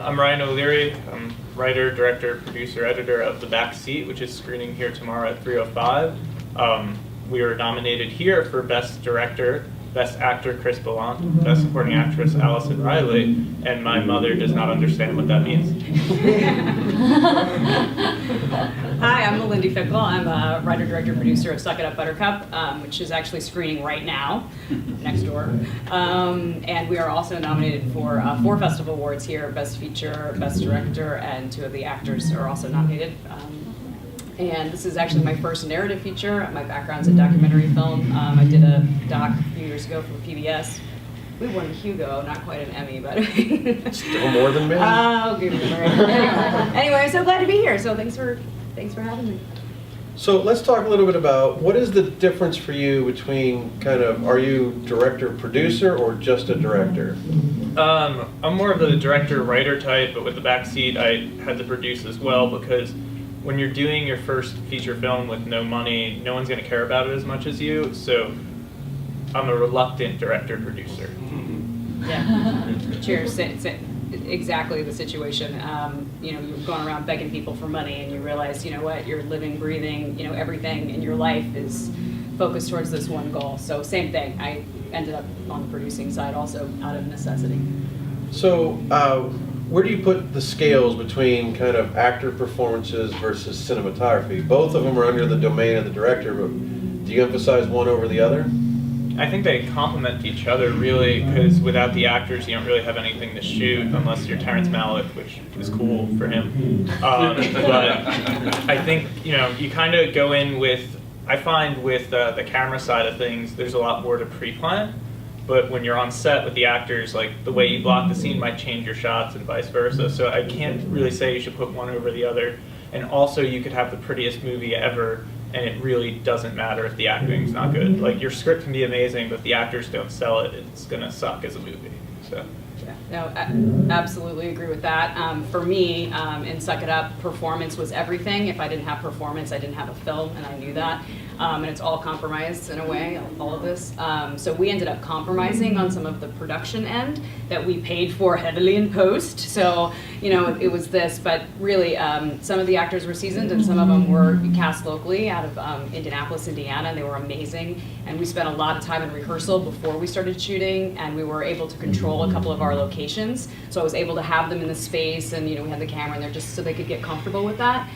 I'm Ryan O'Leary. I'm writer, director, producer, editor of The Back Seat, which is screening here tomorrow at 3:05. We were nominated here for Best Director, Best Actor Chris Ballant, Best Supporting Actress Allison Riley, and my mother does not understand what that means. Hi, I'm Malindi Fickle. I'm a writer, director, producer of Suck It Up Buttercup, which is actually screening right now, next door. And we are also nominated for 4 festival awards here, Best Feature, Best Director, and 2 of the actors are also nominated. And this is actually my first narrative feature. My background's in documentary film. I did a doc a few years ago for PBS. We won a Hugo, not quite an Emmy, but still more than me. Oh, give me a break. Anyway, I'm so glad to be here. So thanks for having me. So let's talk a little bit about what is the difference for you between kind of, are you director producer or just a director? I'm more of the director writer type, but with The Back Seat I had to produce as well, because when you're doing your first feature film with no money, no one's going to care about it as much as you. So I'm a reluctant director producer. Yeah. Cheers. Exactly the situation. You're going around begging people for money, and you realize, you know what, you're living, breathing, everything in your life is focused towards this one goal. So same thing. I ended up on the producing side also out of necessity. So where do you put the scales between kind of actor performances versus cinematography? Both of them are under the domain of the director, but do you emphasize one over the other? I think they complement each other really, because without the actors you don't really have anything to shoot unless you're Terrence Malick, which is cool for him. But I think you kind of go in with, I find with the camera side of things there's a lot more to pre-plan, but when you're on set with the actors, like the way you block the scene might change your shots and vice versa. So I can't really say you should put one over the other. And also you could have the prettiest movie ever, and it really doesn't matter if the acting's not good. Like, your script can be amazing, but if the actors don't sell it, it's gonna suck as a movie. So. Yeah, no, absolutely agree with that. For me, in Suck It Up, performance was everything. If I didn't have performance, I didn't have a film, and I knew that. And it's all compromised in a way, all of this. So we ended up compromising on some of the production end that we paid for heavily in post. So, it was this, but really, some of the actors were seasoned, and some of them were cast locally out of Indianapolis, Indiana, and they were amazing. And we spent a lot of time in rehearsal before we started shooting, and we were able to control a couple of our locations. So I was able to have them in the space, and we had the camera in there just so they could get comfortable with that.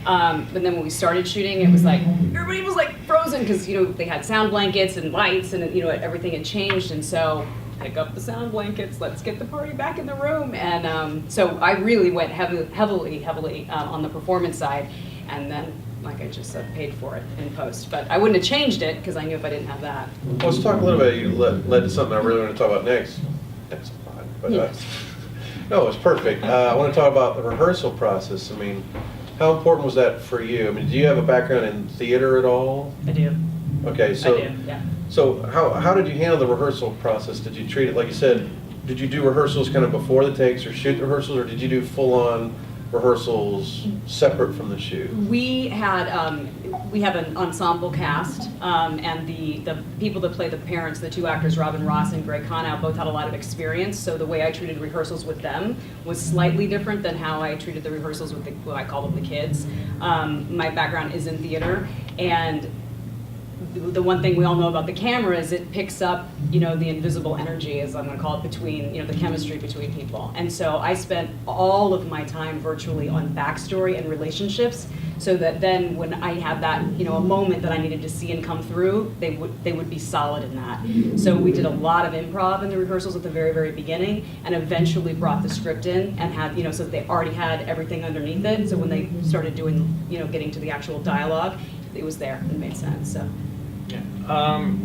But then when we started shooting, it was like everybody was like frozen because they had sound blankets and lights, and everything had changed. And so pick up the sound blankets, let's get the party back in the room. And so I really went heavily on the performance side, and then, like I just said, paid for it in post. But I wouldn't have changed it because I knew if I didn't have that. Well, let's talk a little bit. You led to something I really want to talk about next. That's fine, but Yes. no, it's perfect. I want to talk about the rehearsal process. I mean, how important was that for you? I mean, do you have a background in theater at all? I do. Okay, so I do, yeah. So how did you handle the rehearsal process? Did you treat it, like you said, did you do rehearsals kind of before the takes or shoot the rehearsals, or did you do full-on rehearsals separate from the shoot? We have an ensemble cast, and the people that play the parents, the 2 actors, Robin Ross and Greg Conow, both had a lot of experience. So the way I treated rehearsals with them was slightly different than how I treated the rehearsals with what I call them the kids. My background is in theater, and the one thing we all know about the camera is it picks up, the invisible energy, as I'm going to call it, between, the chemistry between people. And so I spent all of my time virtually on backstory and relationships, so that then when I had that, a moment that I needed to see and come through, they would be solid in that. So we did a lot of improv in the rehearsals at the very, very beginning, and eventually brought the script in and had, so that they already had everything underneath it. So when they started doing, getting to the actual dialogue, it was there. It made sense. So.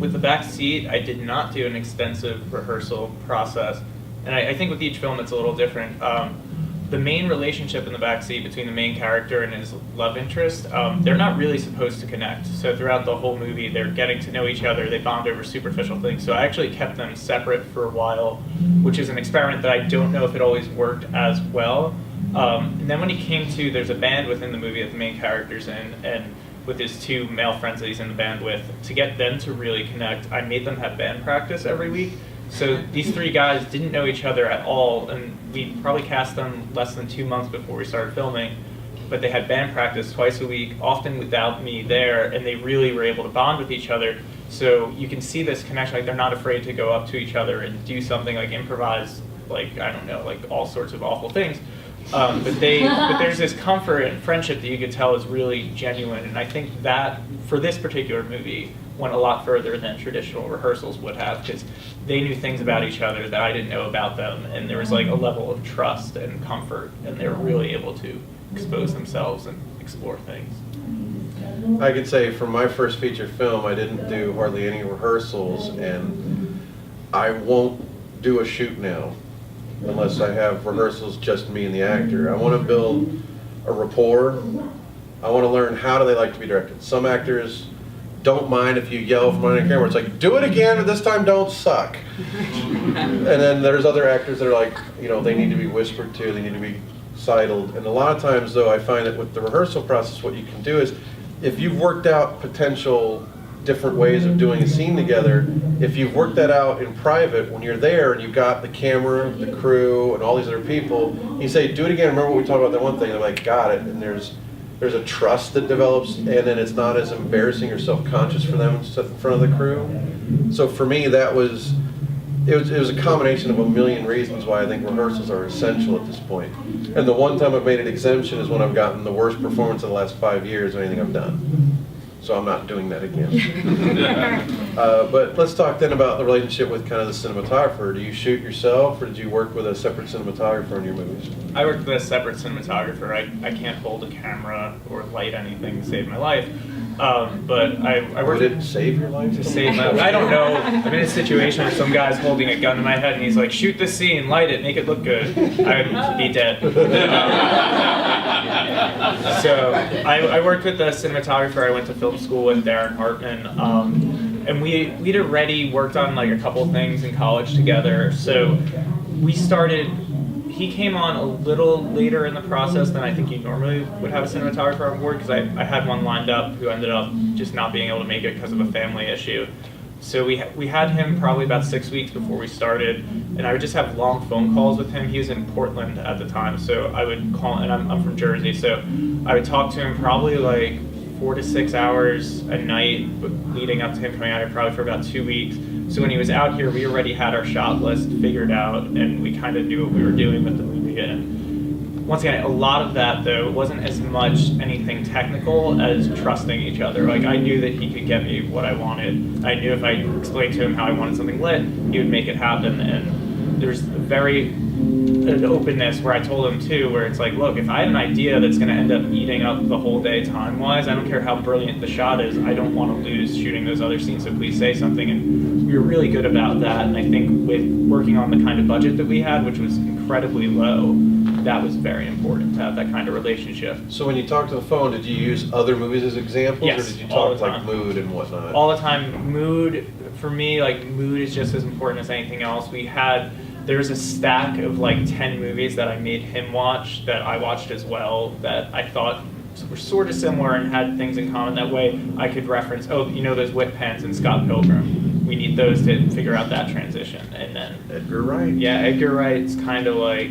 With The Back Seat, I did not do an extensive rehearsal process, and I think with each film it's a little different. The main relationship in The Back Seat between the main character and his love interest, they're not really supposed to connect. So throughout the whole movie, they're getting to know each other, they bond over superficial things. So I actually kept them separate for a while, which is an experiment that I don't know if it always worked as well. And then when he came to, there's a band within the movie that the main character's in, and with his 2 male friends that he's in the band with, to get them to really connect, I made them have band practice every week. So these three guys didn't know each other at all, and we probably cast them less than 2 months before we started filming. But they had band practice twice a week, often without me there, and they really were able to bond with each other. So you can see this connection, like they're not afraid to go up to each other and do something like improvise, like, I don't know, like all sorts of awful things. But there's this comfort and friendship that you could tell is really genuine, and I think that, for this particular movie, went a lot further than traditional rehearsals would have, because they knew things about each other that I didn't know about them, and there was like a level of trust and comfort, and they were really able to expose themselves and explore things. I could say for my first feature film, I didn't do hardly any rehearsals, and I won't do a shoot now unless I have rehearsals just me and the actor. I want to build a rapport. I want to learn how do they like to be directed. Some actors don't mind if you yell from behind the camera. It's like, do it again, but this time don't suck. And then there's other actors that are like, you know, they need to be whispered to, they need to be sidled. And a lot of times, though, I find that with the rehearsal process, what you can do is, if you've worked out potential different ways of doing a scene together, if you've worked that out in private, when you're there and you've got the camera, the crew, and all these other people, you say, do it again, remember what we talked about that one thing, they're like, got it, and there's a trust that develops, and then it's not as embarrassing or self-conscious for them to sit in front of the crew. So for me, it was a combination of a million reasons why I think rehearsals are essential at this point. And the one time I've made an exemption is when I've gotten the worst performance in the last 5 years of anything I've done. So I'm not doing that again. But let's talk then about the relationship with kind of the cinematographer. Do you shoot yourself, or did you work with a separate cinematographer in your movies? I worked with a separate cinematographer. I can't hold a camera or light anything to save my life. But I worked. Would it save your life? To save my life. I don't know. I'm in a situation where some guy's holding a gun to my head and he's like, shoot this scene, light it, make it look good. I'd be dead. So I worked with the cinematographer I went to film school with, Darren Hartman. And we'd already worked on like a couple things in college together. So we started. He came on a little later in the process than I think you normally would have a cinematographer on board, because I had one lined up who ended up just not being able to make it because of a family issue. So we had him probably about 6 weeks before we started, and I would just have long phone calls with him. He was in Portland at the time, so I would call, and I'm from Jersey, so I would talk to him probably like 4 to 6 hours a night leading up to him coming out here, probably for about 2 weeks. So when he was out here, we already had our shot list figured out, and we kind of knew what we were doing with the movie. And once again, a lot of that, though, wasn't as much anything technical as trusting each other. Like, I knew that he could get me what I wanted. I knew if I explained to him how I wanted something lit, he would make it happen. And there's an openness where I told him, too, where it's like, look, if I have an idea that's going to end up eating up the whole day time-wise, I don't care how brilliant the shot is, I don't want to lose shooting those other scenes, so please say something. And we were really good about that, and I think with working on the kind of budget that we had, which was incredibly low, that was very important to have that kind of relationship. So when you talked on the phone, did you use other movies as examples, Yes, or did you all talk the like time. mood and whatnot? All the time. Mood, for me, like, mood is just as important as anything else. There's a stack of like 10 movies that I made him watch that I watched as well that I thought were sort of similar and had things in common. That way I could reference, oh, you know those whip pens in Scott Pilgrim. We need those to figure out that transition. And then Edgar Wright. Yeah, Edgar Wright's kind of like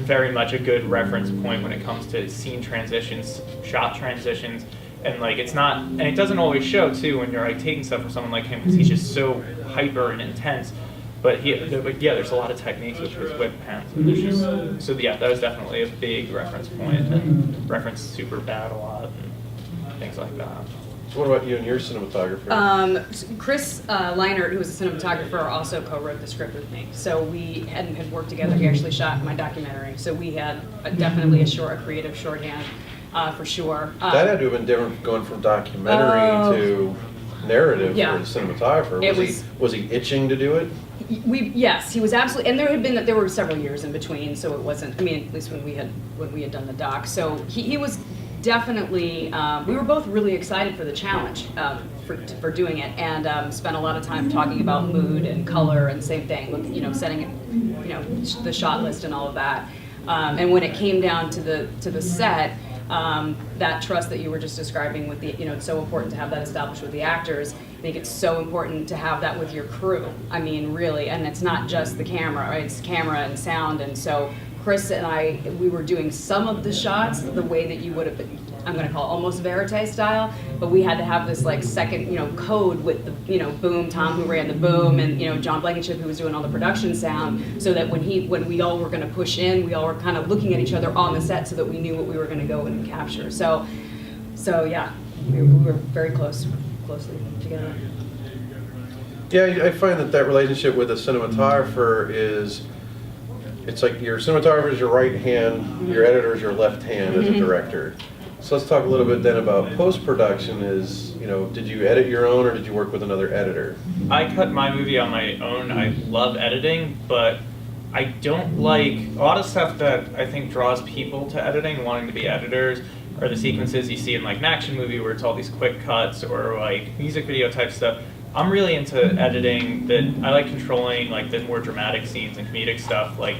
very much a good reference point when it comes to scene transitions, shot transitions. And like it's not, and it doesn't always show too when you're like taking stuff from someone like him, because he's just so hyper and intense. But there's a lot of techniques with his whip pens. And there's just, so yeah, that was definitely a big reference point, and referenced Superbad a lot and things like that. So what about you and your cinematographer? Chris Leinert, who was a cinematographer, also co-wrote the script with me. So we had worked together. He actually shot my documentary. So we had definitely a creative shorthand for sure. That had to have been different going from documentary to narrative Yeah. for the cinematographer. Was he itching to do it? Yes, he was absolutely, and there were several years in between, so it wasn't. I mean, at least when we had done the doc. So he was definitely. We were both really excited for the challenge for doing it, and spent a lot of time talking about mood and color and same thing. Setting the shot list and all of that. And when it came down to the set. That trust that you were just describing with it's so important to have that established with the actors. I think it's so important to have that with your crew. I mean, really, and it's not just the camera, right? It's camera and sound, and so Chris and I, we were doing some of the shots the way that you would have been, I'm gonna call it almost verite style, but we had to have this like second, code with the, boom, Tom who ran the boom, and, John Blankenship who was doing all the production sound, so that when we all were gonna push in, we all were kind of looking at each other on the set so that we knew what we were gonna go and capture. So yeah, we were very closely together. Yeah, I find that relationship with a cinematographer is, it's like your cinematographer is your right hand, your editor is your left hand as a director. So let's talk a little bit then about post-production is, did you edit your own or did you work with another editor? I cut my movie on my own. I love editing, but I don't like, a lot of stuff that I think draws people to editing, wanting to be editors, are the sequences you see in like an action movie where it's all these quick cuts or like music video type stuff. I'm really into editing that I like controlling like the more dramatic scenes and comedic stuff, like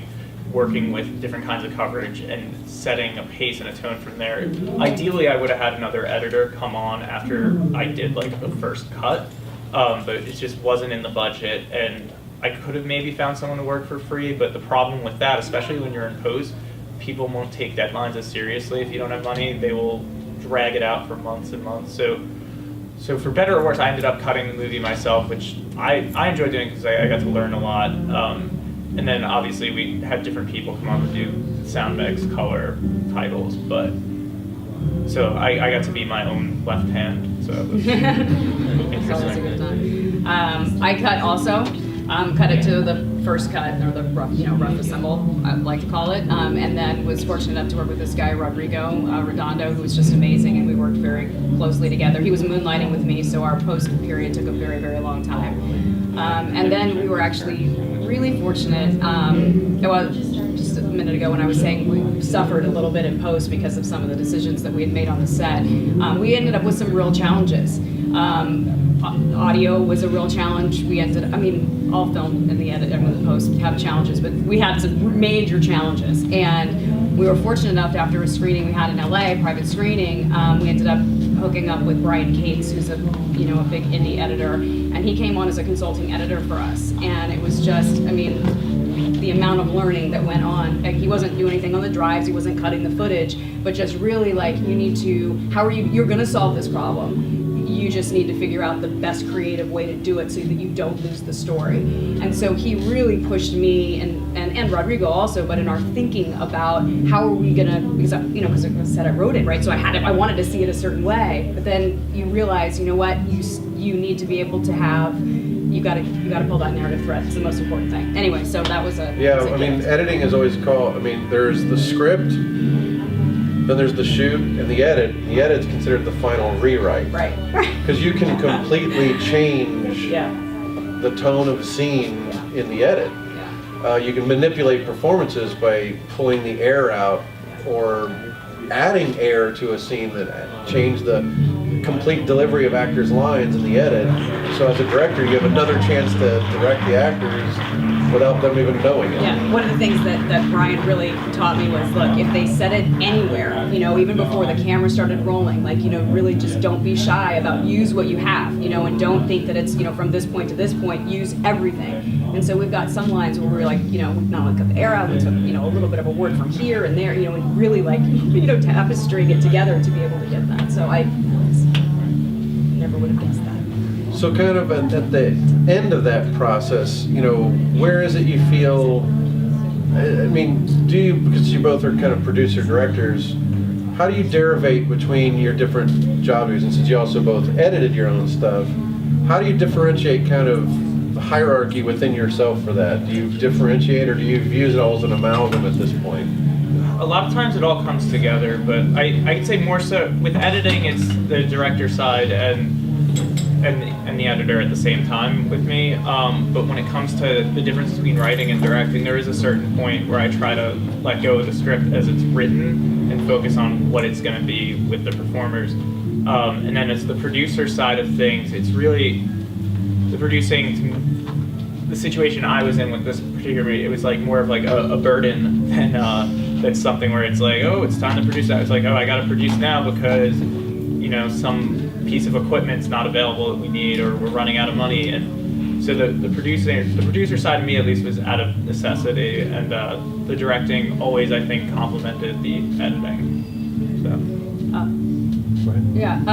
working with different kinds of coverage and setting a pace and a tone from there. Ideally, I would have had another editor come on after I did like the first cut, but it just wasn't in the budget, and I could have maybe found someone to work for free, but the problem with that, especially when you're in post, people won't take deadlines as seriously if you don't have money. They will drag it out for months and months. So for better or worse, I ended up cutting the movie myself, which I enjoyed doing because I got to learn a lot. And then obviously we had different people come on to do sound mix, color, titles, but so I got to be my own left hand, so it was It's always a good time. I cut it to the first cut, or the rough assemble, I like to call it, and then was fortunate enough to work with this guy, Rodrigo Redondo, who was just amazing, and we worked very closely together. He was moonlighting with me, so our post period took a very, very long time. And then we were actually really fortunate, just a minute ago when I was saying we suffered a little bit in post because of some of the decisions that we had made on the set. We ended up with some real challenges. Audio was a real challenge. All film in the edit and the post have challenges, but we had some major challenges. And we were fortunate enough, after a screening we had in LA, private screening, we ended up hooking up with Brian Cates, who's a big indie editor, and he came on as a consulting editor for us. And it was just, the amount of learning that went on. Like, he wasn't doing anything on the drives, he wasn't cutting the footage, but just really like, you're gonna solve this problem. You just need to figure out the best creative way to do it so that you don't lose the story. And so he really pushed me and Rodrigo also, but in our thinking about how are we gonna, because I said I wrote it, right? So I wanted to see it a certain way, but then you realize, you need to be able to have, you gotta pull that narrative thread. It's the most important thing. Anyway, so that was a gift. Editing is always called, there's the script, then there's the shoot and the edit. The edit's considered the final rewrite. Right. Because you can completely change the tone of the scene in the edit. Yeah. You can manipulate performances by pulling the air out or adding air to a scene that change the complete delivery of actors' lines in the edit. So as a director, you have another chance to direct the actors without them even knowing it. Yeah, one of the things that Brian really taught me was, look, if they said it anywhere, even before the camera started rolling, really just don't be shy about use what you have, and don't think that it's, from this point to this point, use everything. And so we've got some lines where we're like, not only cut the air out, we took, a little bit of a word from here and there, and really tapestrying it together to be able to get that. So I never would have guessed that. So kind of at the end of that process, where is it you feel, because you both are kind of producer-directors, how do you derivate between your different job duties? And since you also both edited your own stuff, how do you differentiate kind of the hierarchy within yourself for that? Do you differentiate, or do you use it all as an amalgam at this point? a lot of times it all comes together, but I could say more so with editing, it's the director side and the editor at the same time with me. But when it comes to the difference between writing and directing, there is a certain point where I try to let go of the script as it's written and focus on what it's going to be with the performers. And then as the producer side of things, it's really the producing. The situation I was in with this particular movie, it was like more of like a burden than something where it's like, oh, it's time to produce that. It's like, oh, I got to produce now because some piece of equipment's not available that we need, or we're running out of money. And so the producer side of me at least was out of necessity, and the directing always, I think, complemented the editing. So. Yeah. A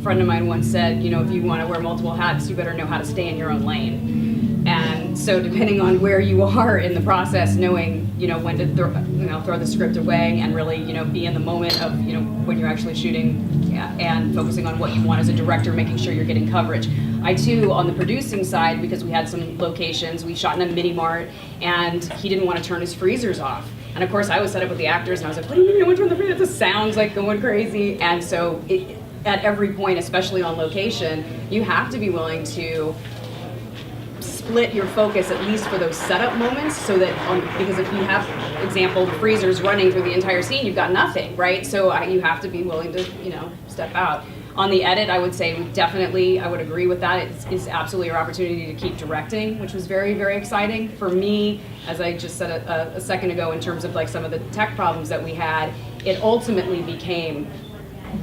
friend of mine once said, if you want to wear multiple hats, you better know how to stay in your own lane. And so depending on where you are in the process, knowing, when to throw the script away and really, be in the moment of, when you're actually shooting, and focusing on what you want as a director, making sure you're getting coverage. I too, on the producing side, because we had some locations, we shot in a mini mart, and he didn't want to turn his freezers off. And of course I was set up with the actors, and I was like, what do you mean no one turned the freezer? This sounds like going crazy. And so at every point, especially on location, you have to be willing to split your focus, at least for those setup moments, so that because if you have, example, the freezers running through the entire scene, you've got nothing, right? So you have to be willing to, step out. On the edit, I would say I would agree with that. It's absolutely your opportunity to keep directing, which was very, very exciting. For me, as I just said a second ago, in terms of like some of the tech problems that we had, it ultimately became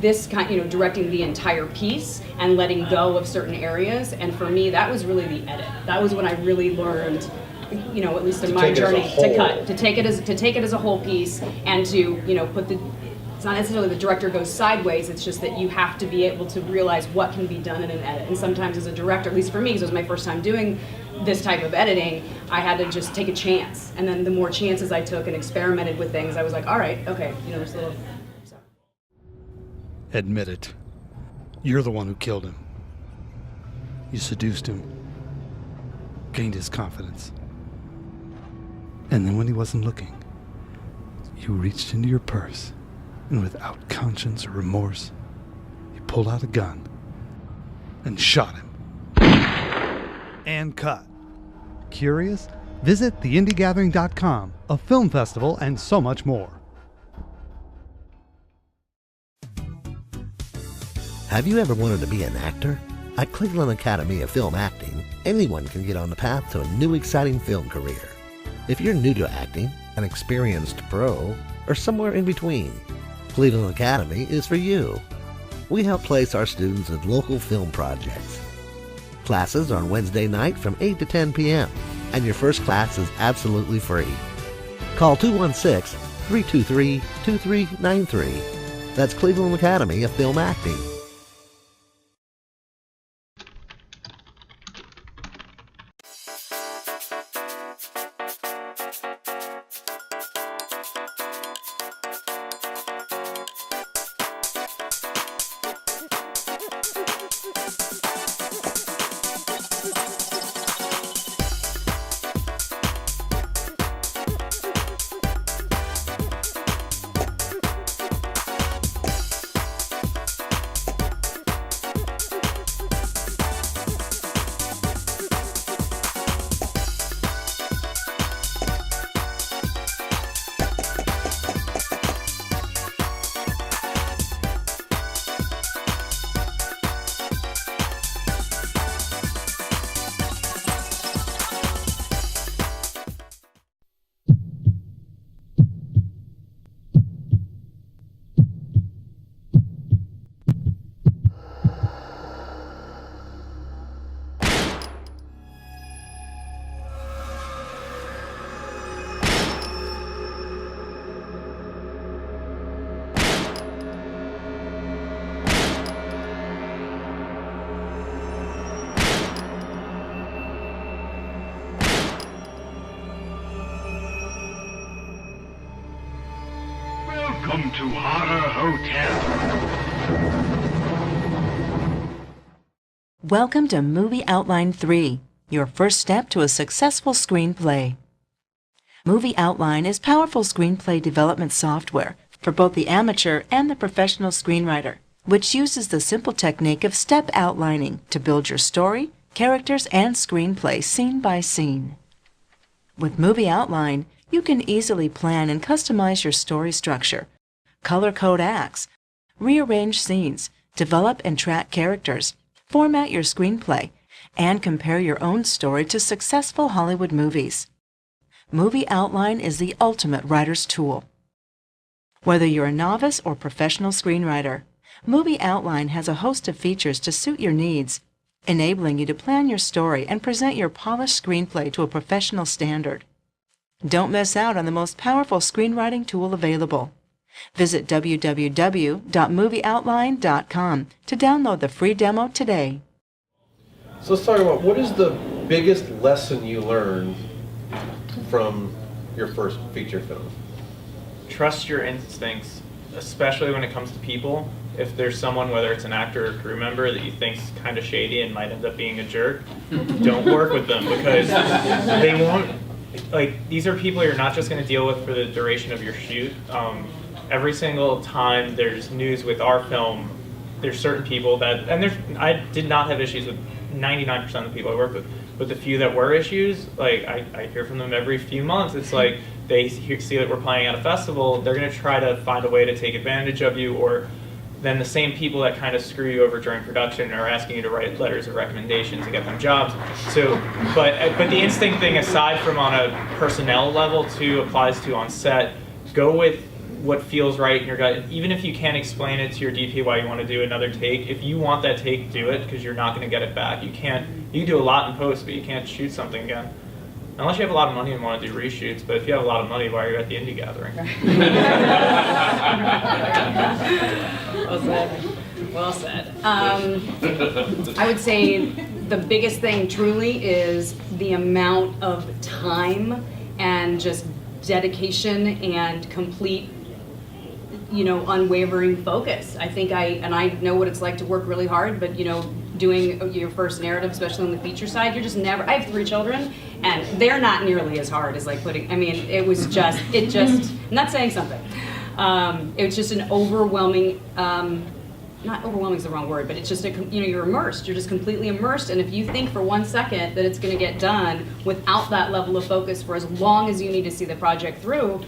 this kind, directing the entire piece and letting go of certain areas. And for me, that was really the edit. That was when I really learned, at least in my journey, to take it as a whole piece, and to, it's not necessarily the director goes sideways, it's just that you have to be able to realize what can be done in an edit. And sometimes as a director, at least for me, because it was my first time doing this type of editing, I had to just take a chance. And then the more chances I took and experimented with things, I was like, all right, okay, there's a little... Admit it. You're the one who killed him. You seduced him, gained his confidence. And then when he wasn't looking, you reached into your purse, and without conscience or remorse, you pulled out a gun and shot him. And cut. Curious? Visit theindygathering.com, a film festival, and so much more. Have you ever wanted to be an actor? At Cleveland Academy of Film Acting, anyone can get on the path to a new exciting film career. If you're new to acting, an experienced pro, or somewhere in between, Cleveland Academy is for you. We help place our students in local film projects. Classes are on Wednesday night from 8 to 10 p.m., and your first class is absolutely free. Call 216-323-2393. That's Cleveland Academy of Film Acting. Welcome to Horror Hotel. Welcome to Movie Outline 3, your first step to a successful screenplay. Movie Outline is powerful screenplay development software for both the amateur and the professional screenwriter, which uses the simple technique of step outlining to build your story, characters, and screenplay scene by scene. With Movie Outline, you can easily plan and customize your story structure, color code acts, rearrange scenes, develop and track characters, format your screenplay, and compare your own story to successful Hollywood movies. Movie Outline is the ultimate writer's tool. Whether you're a novice or professional screenwriter, Movie Outline has a host of features to suit your needs, enabling you to plan your story and present your polished screenplay to a professional standard. Don't miss out on the most powerful screenwriting tool available. Visit www.movieoutline.com to download the free demo today. So let's talk about, what is the biggest lesson you learned from your first feature film? Trust your instincts, especially when it comes to people. If there's someone, whether it's an actor or a crew member, that you think's kind of shady and might end up being a jerk, don't work with them, because they won't, like, these are people you're not just going to deal with for the duration of your shoot. Every single time there's news with our film, there's certain people that, and I did not have issues with 99% of the people I worked with, but the few that were issues, like, I hear from them every few months. It's like, they see that we're playing at a festival, they're going to try to find a way to take advantage of you, or then the same people that kind of screw you over during production are asking you to write letters of recommendation to get them jobs. So, but the instinct thing, aside from on a personnel level too, applies to on set. Go with what feels right in your gut. Even if you can't explain it to your DP why you want to do another take, if you want that take, do it, because you're not going to get it back. You can do a lot in post, but you can't shoot something again. Unless you have a lot of money and want to do reshoots, but if you have a lot of money, why are you at the indie gathering? Well said. Well said. I would say the biggest thing truly is the amount of time and just dedication and complete, unwavering focus. I think I know what it's like to work really hard, but doing your first narrative, especially on the feature side, you're just never, I have 3 children, and they're not nearly as hard as like it was just, I'm not saying something. It was just an overwhelming, not overwhelming is the wrong word, but it's just, you're immersed, you're just completely immersed, and if you think for 1 second that it's gonna get done without that level of focus for as long as you need to see the project through,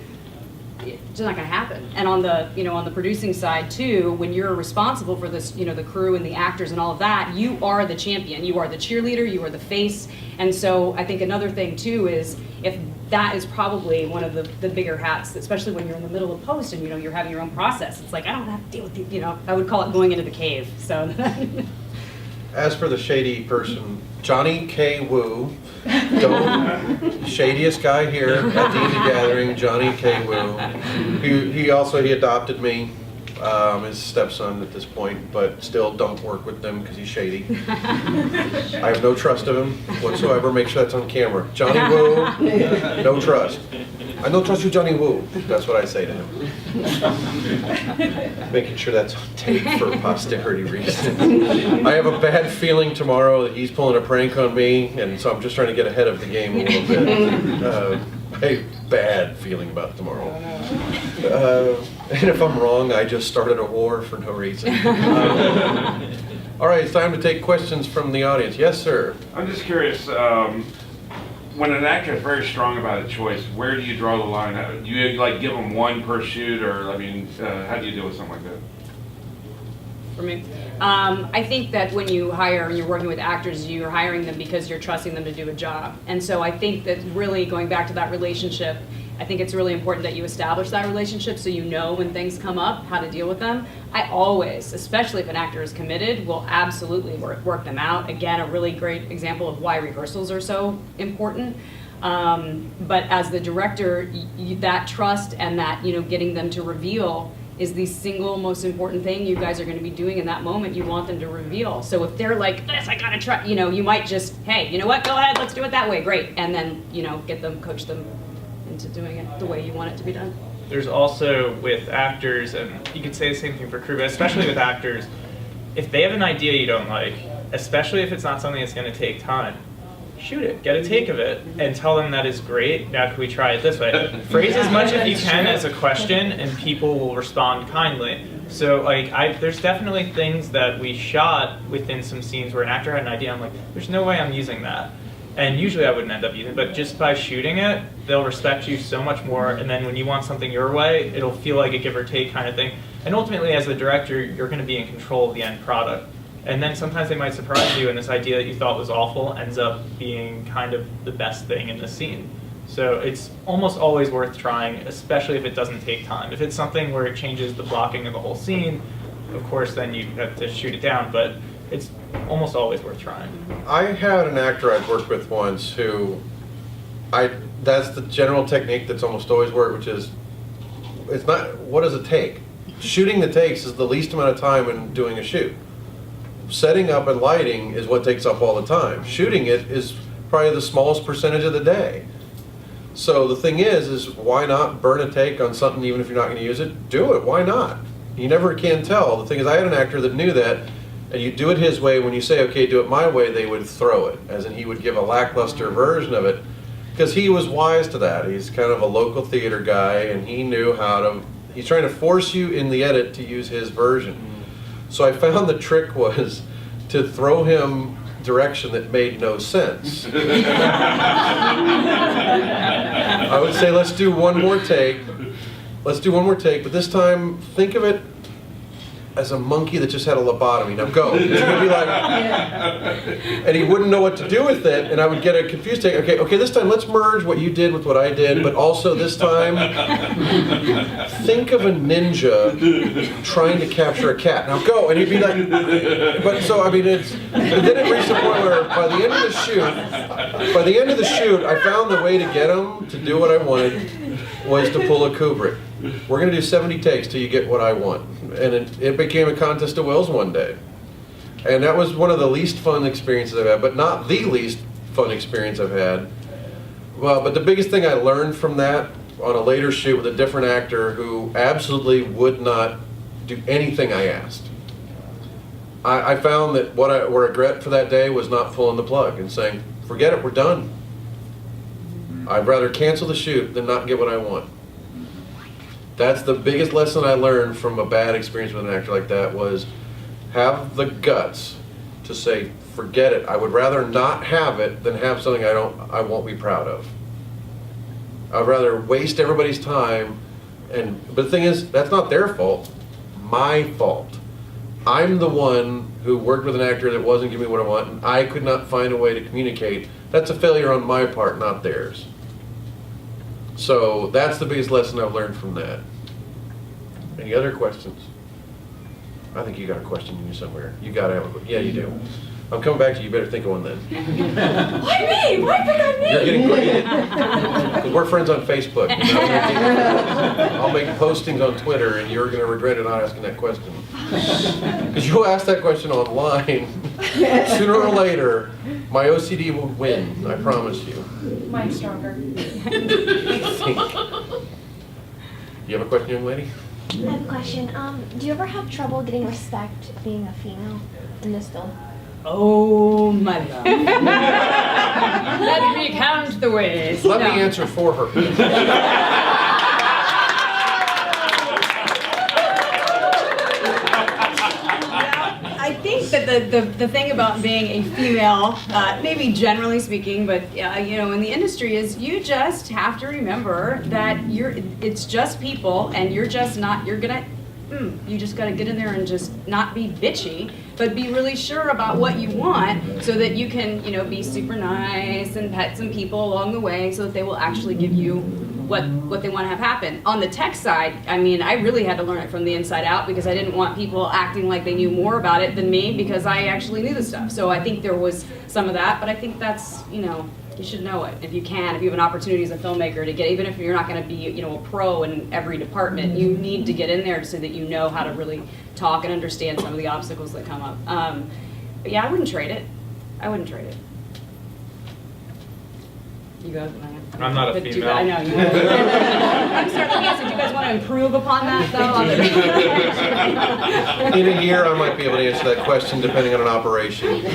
it's not going to happen. And on the on the producing side too, when you're responsible for this, the crew and the actors and all of that, you are the champion, you are the cheerleader, you are the face. And so I think another thing too is, if that is probably one of the bigger hats, especially when you're in the middle of post and you're having your own process. It's like, I don't have to deal with I would call it going into the cave. So As for the shady person, Johnny K. Woo, shadiest guy here at the Indie Gathering, Johnny K. Woo. He adopted me, his stepson at this point, but still don't work with them because he's shady. I have no trust of him whatsoever. Make sure that's on camera. Johnny Woo, no trust. I don't trust you, Johnny Woo. That's what I say to him. Making sure that's on tape for posterity reasons. I have a bad feeling tomorrow that he's pulling a prank on me, and so I'm just trying to get ahead of the game a little bit. I have a bad feeling about tomorrow. And if I'm wrong, I just started a war for no reason. All right, it's time to take questions from the audience. Yes, sir. I'm just curious, when an actor is very strong about a choice, where do you draw the line? Do you give them 1 per shoot, or how do you deal with something like that? For me, I think that when you hire and you're working with actors, you're hiring them because you're trusting them to do a job. And so I think that really going back to that relationship, I think it's really important that you establish that relationship so you know when things come up, how to deal with them. I always, especially if an actor is committed, will absolutely work them out. Again, a really great example of why rehearsals are so important. But as the director, that trust and that, getting them to reveal is the single most important thing you guys are going to be doing in that moment. You want them to reveal. So if they're like, this, I gotta try, you might just, hey, you know what, go ahead, let's do it that way, great. And then, get them, coach them into doing it the way you want it to be done. There's also with actors, and you could say the same thing for crew, but especially with actors, if they have an idea you don't like, especially if it's not something that's going to take time, shoot it, get a take of it, and tell them that is great, now can we try it this way? Phrase as much as you can as a question, and people will respond kindly. So there's definitely things that we shot within some scenes where an actor had an idea, I'm like, there's no way I'm using that. And usually I wouldn't end up using it, but just by shooting it, they'll respect you so much more, and then when you want something your way, it'll feel like a give or take kind of thing. And ultimately, as the director, you're going to be in control of the end product. And then sometimes they might surprise you, and this idea that you thought was awful ends up being kind of the best thing in the scene. So it's almost always worth trying, especially if it doesn't take time. If it's something where it changes the blocking of the whole scene, of course, then you have to shoot it down, but it's almost always worth trying. I had an actor I'd worked with once who, that's the general technique that's almost always worked, which is, it's not, what does it take? Shooting the takes is the least amount of time in doing a shoot. Setting up and lighting is what takes up all the time. Shooting it is probably the smallest percentage of the day. So the thing is why not burn a take on something even if you're not going to use it? Do it, why not? You never can tell. The thing is, I had an actor that knew that, and you do it his way. When you say, okay, do it my way, they would throw it, as in he would give a lackluster version of it, because he was wise to that. He's kind of a local theater guy, and he knew how to, he's trying to force you in the edit to use his version. So I found the trick was to throw him direction that made no sense. I would say, let's do one more take. Let's do one more take, but this time, think of it as a monkey that just had a lobotomy. Now go. It's gonna be like, and he wouldn't know what to do with it, and I would get a confused take. Okay, this time let's merge what you did with what I did, but also this time, think of a ninja trying to capture a cat. Now go, and he'd be like, but so I mean, and then it reached the point where by the end of the shoot, I found the way to get him to do what I wanted was to pull a Kubrick. We're gonna do 70 takes till you get what I want. And it became a contest of wills one day. And that was one of the least fun experiences I've had, but not the least fun experience I've had. Well, but the biggest thing I learned from that on a later shoot with a different actor who absolutely would not do anything I asked. I found that what I regret for that day was not pulling the plug and saying, forget it, we're done. I'd rather cancel the shoot than not get what I want. That's the biggest lesson I learned from a bad experience with an actor like that was have the guts to say, forget it. I would rather not have it than have something I won't be proud of. I'd rather waste everybody's time, but the thing is, that's not their fault, my fault. I'm the one who worked with an actor that wasn't giving me what I want, and I could not find a way to communicate. That's a failure on my part, not theirs. So that's the biggest lesson I've learned from that. Any other questions? I think you got a question in you somewhere. You got to have a question. Yeah, you do. I'm coming back to you. You better think of one then. Why me? Why pick on me? You're getting quiet. Because we're friends on Facebook. You know? I'll make postings on Twitter, and you're going to regret it not asking that question. Because you'll ask that question online. Sooner or later, my OCD will win. I promise you. Mine's stronger. You have a question, young lady? I have a question. Do you ever have trouble getting respect being a female in this film? Oh, my love. Let me count the ways. Let me answer for her. I think that the thing about being a female, maybe generally speaking, but in the industry is you just have to remember that it's just people, and you just got to get in there and just not be bitchy, but be really sure about what you want so that you can, be super nice and pet some people along the way so that they will actually give you what they want to have happen. On the tech side, I mean, I really had to learn it from the inside out because I didn't want people acting like they knew more about it than me because I actually knew the stuff. So I think there was some of that, but I think that's, you should know it if you can. If you have an opportunity as a filmmaker to get, even if you're not going to be, a pro in every department, you need to get in there so that you know how to really talk and understand some of the obstacles that come up. But yeah, I wouldn't trade it. You go. I'm not a female. I know. I'm certainly guessing. Do you guys want to improve upon that, though? In a year, I might be able to answer that question depending on an operation.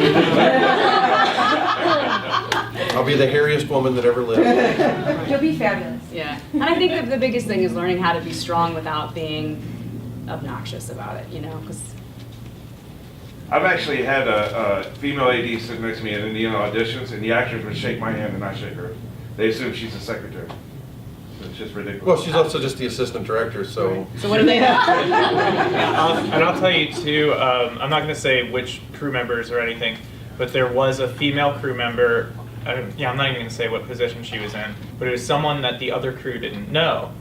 I'll be the hairiest woman that ever lived. You'll be fabulous. Yeah. And I think that the biggest thing is learning how to be strong without being obnoxious about it, because I've actually had a female AD sit next to me in Indiana auditions, and the actors would shake my hand and not shake her. They assume she's a secretary. So it's just ridiculous. Well, she's also just the assistant director, so. So what do they have? And I'll tell you too, I'm not going to say which crew members or anything, but there was a female crew member I'm not even going to say what position she was in, but it was someone that the other crew didn't know.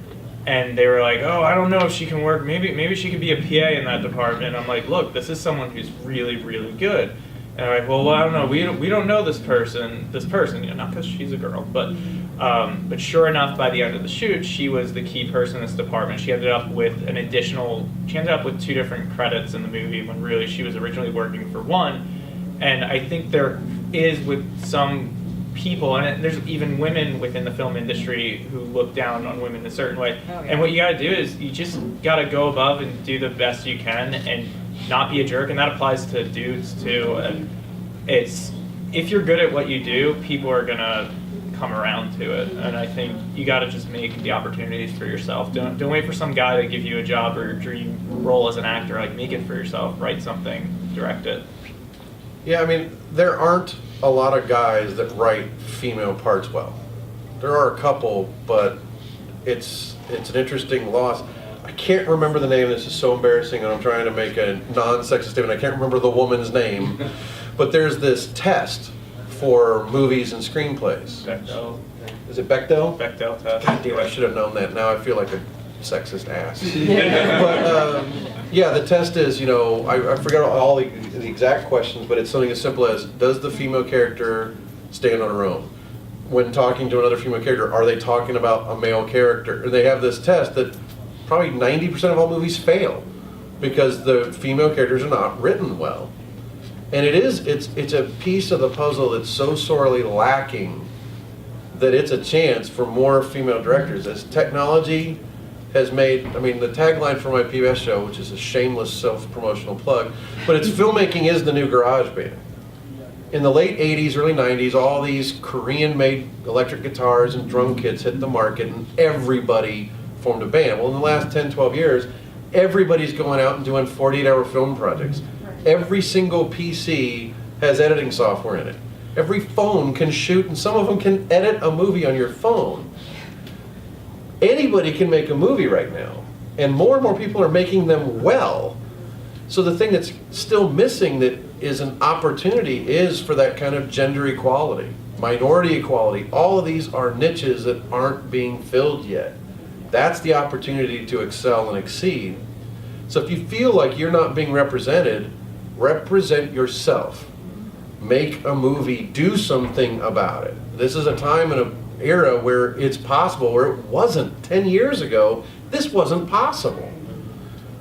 And they were like, oh, I don't know if she can work. Maybe she could be a PA in that department. And I'm like, look, this is someone who's really, really good. And they're like, well, I don't know. We don't know this person, not because she's a girl, but sure enough, by the end of the shoot, she was the key person in this department. She ended up with 2 different credits in the movie when really she was originally working for one. And I think there is with some people, and there's even women within the film industry who look down on women in a certain way. Oh, yeah. And what you gotta do is you just gotta go above and do the best you can and not be a jerk, and that applies to dudes too. And if you're good at what you do, people are gonna come around to it. And I think you gotta just make the opportunities for yourself. Don't wait for some guy to give you a job or a dream role as an actor. Like, make it for yourself, write something, direct it. Yeah, I mean, there aren't a lot of guys that write female parts well. There are a couple, but it's an interesting loss. I can't remember the name. This is so embarrassing, and I'm trying to make a non-sexist statement. I can't remember the woman's name, but there's this test for movies and screenplays. Bechdel. Is it Bechdel? Bechdel test. God damn, I should have known that. Now I feel like a sexist ass. But yeah, the test is, I forgot all the exact questions, but it's something as simple as, does the female character stand on her own? When talking to another female character, are they talking about a male character? They have this test that probably 90% of all movies fail because the female characters are not written well. And it's a piece of the puzzle that's so sorely lacking that it's a chance for more female directors. As technology has made, the tagline for my PBS show, which is a shameless self-promotional plug, but it's filmmaking is the new garage band. In the late 80s, early 90s, all these Korean-made electric guitars and drum kits hit the market, and everybody formed a band. Well, in the last 10, 12 years, everybody's going out and doing 48-hour film projects. Every single PC has editing software in it. Every phone can shoot, and some of them can edit a movie on your phone. Anybody can make a movie right now, and more people are making them well. So the thing that's still missing that is an opportunity is for that kind of gender equality, minority equality. All of these are niches that aren't being filled yet. That's the opportunity to excel and exceed. So if you feel like you're not being represented, represent yourself. Make a movie, do something about it. This is a time and an era where it's possible, where it wasn't 10 years ago. This wasn't possible.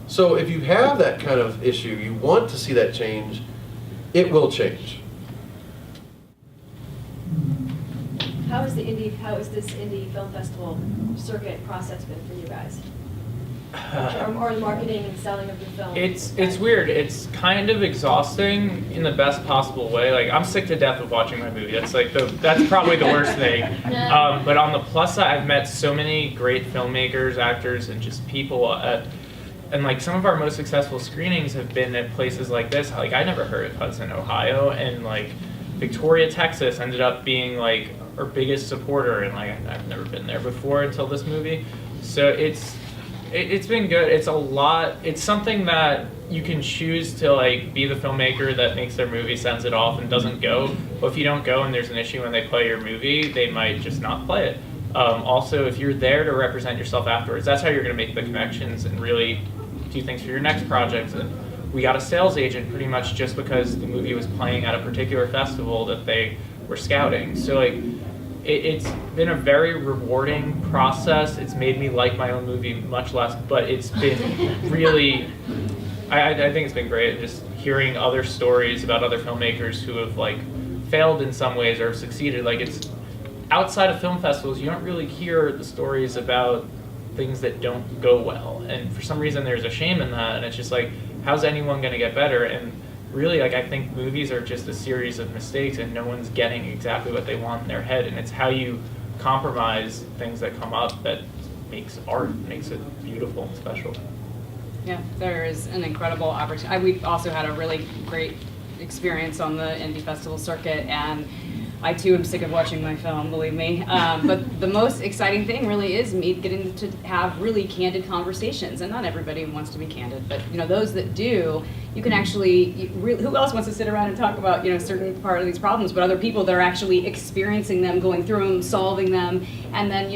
So if you have that kind of issue, you want to see that change, it will change. How is this indie film festival circuit process been for you guys? Or the marketing and selling of your film? It's weird. It's kind of exhausting in the best possible way. Like, I'm sick to death of watching my movie. That's probably the worst thing. But on the plus side, I've met so many great filmmakers, actors, and just people. And like, some of our most successful screenings have been at places like this. Like, I never heard of Hudson, Ohio, and like Victoria, Texas ended up being like our biggest supporter, and like I've never been there before until this movie. So it's been good. It's a lot. It's something that you can choose to like be the filmmaker that makes their movie, sends it off, and doesn't go. But if you don't go and there's an issue when they play your movie, they might just not play it. Also, if you're there to represent yourself afterwards, that's how you're going to make the connections and really do things for your next project. And we got a sales agent pretty much just because the movie was playing at a particular festival that they were scouting. So like, it's been a very rewarding process. It's made me like my own movie much less, but it's been really, I think it's been great just hearing other stories about other filmmakers who have like failed in some ways or have succeeded. Like, it's outside of film festivals, you don't really hear the stories about things that don't go well. And for some reason there's a shame in that, and it's just like, how's anyone gonna get better? And really, like, I think movies are just a series of mistakes, and no one's getting exactly what they want in their head, and it's how you compromise things that come up that makes art, makes it beautiful and special. Yeah, there is an incredible opportunity. We've also had a really great experience on the indie festival circuit, and I too am sick of watching my film, believe me. But the most exciting thing really is me getting to have really candid conversations. And not everybody wants to be candid, but those that do, you can actually, who else wants to sit around and talk about, certain part of these problems, but other people that are actually experiencing them, going through them, solving them, and then,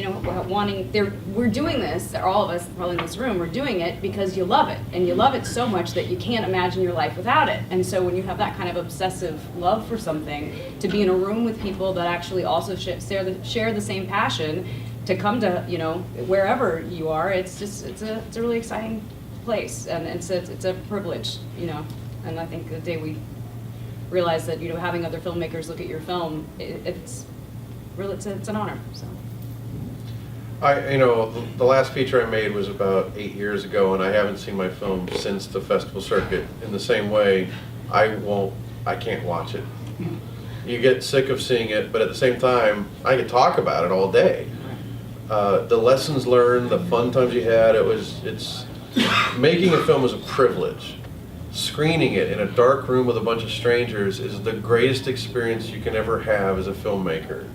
we're doing this, all of us probably in this room, we're doing it because you love it, and you love it so much that you can't imagine your life without it. And so when you have that kind of obsessive love for something, to be in a room with people that actually also share the same passion, to come to, wherever you are, it's a really exciting place, and it's a privilege, and I think the day we realize that, having other filmmakers look at your film, it's an honor, so. The last feature I made was about 8 years ago, and I haven't seen my film since the festival circuit. In the same way, I can't watch it. You get sick of seeing it, but at the same time, I could talk about it all day. The lessons learned, the fun times you had, making a film is a privilege. Screening it in a dark room with a bunch of strangers is the greatest experience you can ever have as a filmmaker,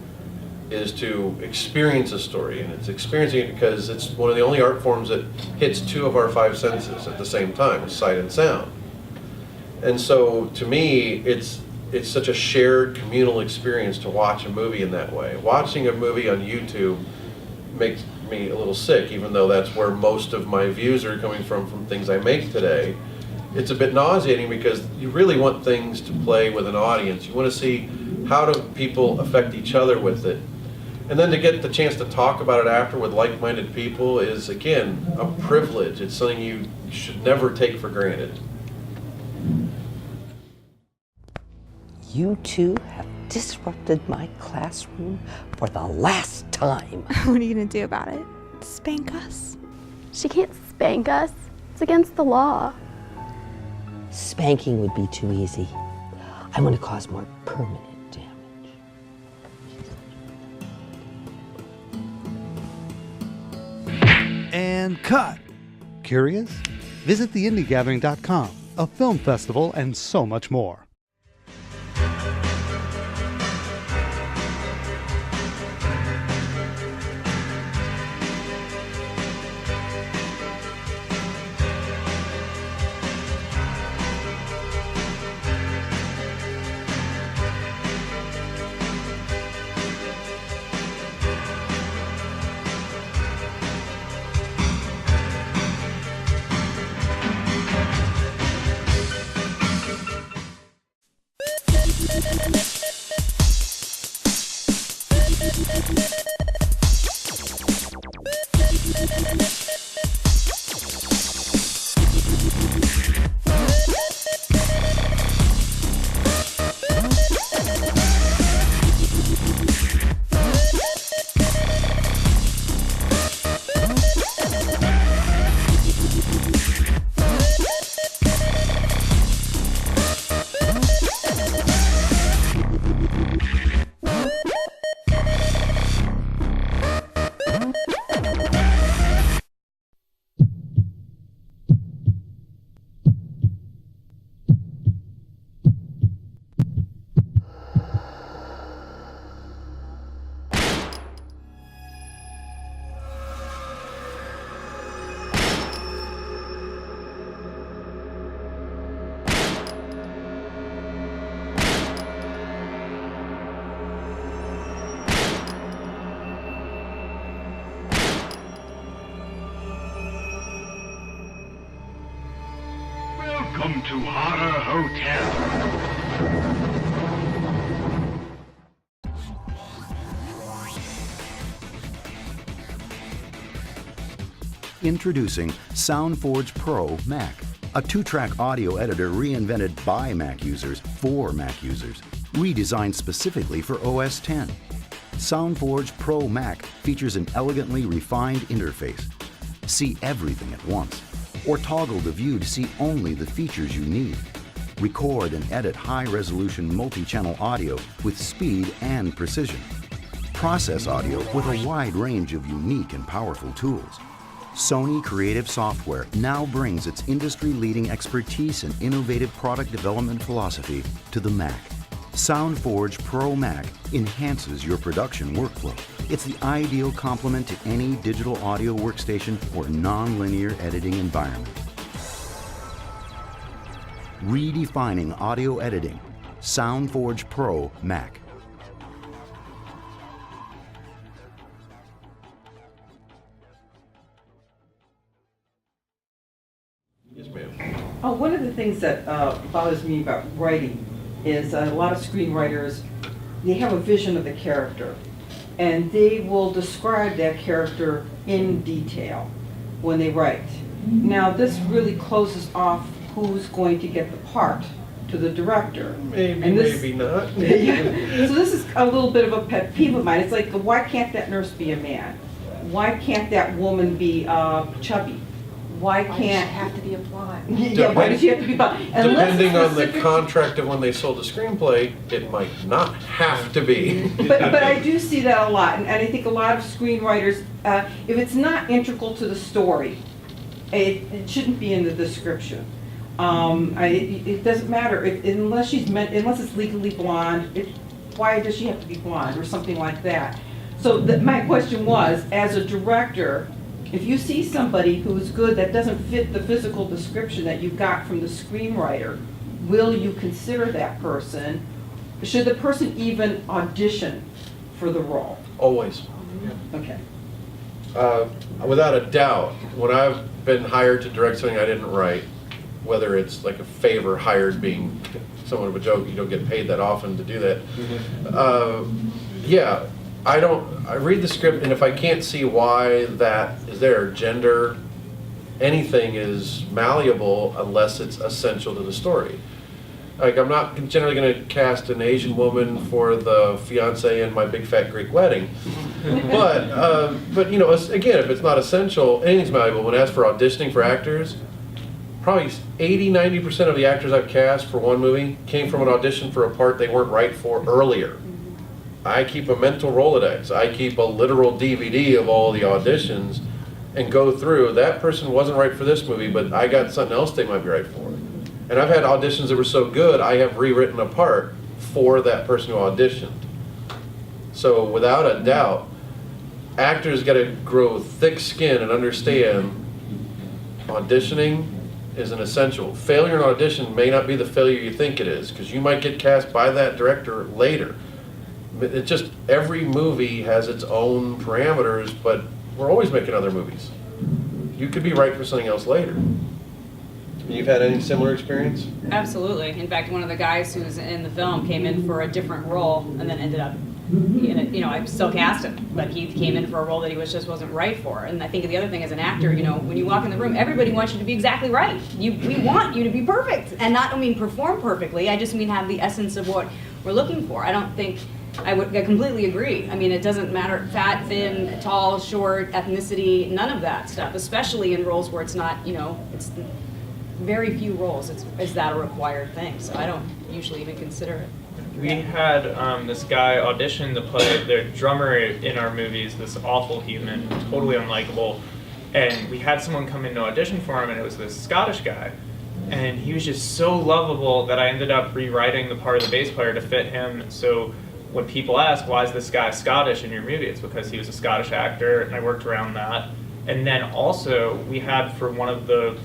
is to experience a story. And it's experiencing it because it's one of the only art forms that hits 2 of our 5 senses at the same time, sight and sound. And so to me, it's such a shared communal experience to watch a movie in that way. Watching a movie on YouTube makes me a little sick, even though that's where most of my views are coming from things I make today. It's a bit nauseating because you really want things to play with an audience. You want to see how do people affect each other with it. And then to get the chance to talk about it after with like-minded people is, again, a privilege. It's something you should never take for granted. You two have disrupted my classroom for the last time. What are you gonna do about it? Spank us? She can't spank us. It's against the law. Spanking would be too easy. I want to cause more permanent damage. And cut. Curious? Visit theindygathering.com, a film festival, and so much more. Welcome to Horror Hotel. Introducing SoundForge Pro Mac, a 2-track audio editor reinvented by Mac users for Mac users, redesigned specifically for OS X. SoundForge Pro Mac features an elegantly refined interface. See everything at once, or toggle the view to see only the features you need. Record and edit high-resolution multi-channel audio with speed and precision. Process audio with a wide range of unique and powerful tools. Sony Creative Software now brings its industry-leading expertise and innovative product development philosophy to the Mac. SoundForge Pro Mac enhances your production workflow. It's the ideal complement to any digital audio workstation or non-linear editing environment. redefining audio editing. SoundForge Pro Mac. Yes, ma'am. Oh, one of the things that bothers me about writing is a lot of screenwriters, they have a vision of the character, and they will describe that character in detail when they write. Now, this really closes off who's going to get the part to the director. Maybe, And this- maybe not. Yeah. So this is a little bit of a pet peeve of mine. It's like, why can't that nurse be a man? Why can't that woman be chubby? Why can't... have to be a blonde? Yeah, why does she have to be blonde? Unless Depending on the specific- contract of when they sold the screenplay, it might not have to be. But I do see that a lot, and I think a lot of screenwriters, if it's not integral to the story, it shouldn't be in the description. It doesn't matter, unless it's legally blonde, why does she have to be blonde, or something like that? So my question was, as a director, if you see somebody who's good that doesn't fit the physical description that you got from the screenwriter, will you consider that person? Should the person even audition for the role? Always. Okay. Without a doubt, when I've been hired to direct something I didn't write, whether it's like a favor hired being somewhat of a joke, you don't get paid that often to do that. Yeah, I read the script, and if I can't see why that is there, gender, anything is malleable unless it's essential to the story. Like, I'm not generally going to cast an Asian woman for the fiance in My Big Fat Greek Wedding. But you know, again, if it's not essential, anything's malleable. When as for auditioning for actors, probably 80–90% of the actors I've cast for one movie came from an audition for a part they weren't right for earlier. I keep a mental Rolodex. I keep a literal DVD of all the auditions and go through, that person wasn't right for this movie, but I got something else they might be right for. And I've had auditions that were so good, I have rewritten a part for that person who auditioned. So without a doubt, actors got to grow thick skin and understand auditioning is an essential. Failure in audition may not be the failure you think it is, because you might get cast by that director later. It just, every movie has its own parameters, but we're always making other movies. You could be right for something else later. You've had any similar experience? Absolutely. In fact, one of the guys who's in the film came in for a different role and then ended up, I still cast him, but he came in for a role that he just wasn't right for. And I think the other thing as an actor, when you walk in the room, everybody wants you to be exactly right. We want you to be perfect, and not perform perfectly. I just mean have the essence of what we're looking for. I don't think I completely agree. I mean, it doesn't matter fat, thin, tall, short, ethnicity, none of that stuff, especially in roles where it's not, it's very few roles is that a required thing. So I don't usually even consider it. We had this guy audition to play the drummer in our movies, this awful human, totally unlikable. And we had someone come in to audition for him, and it was this Scottish guy. And he was just so lovable that I ended up rewriting the part of the bass player to fit him. So when people ask, why is this guy Scottish in your movie? It's because he was a Scottish actor, and I worked around that. And then also, we had for one of the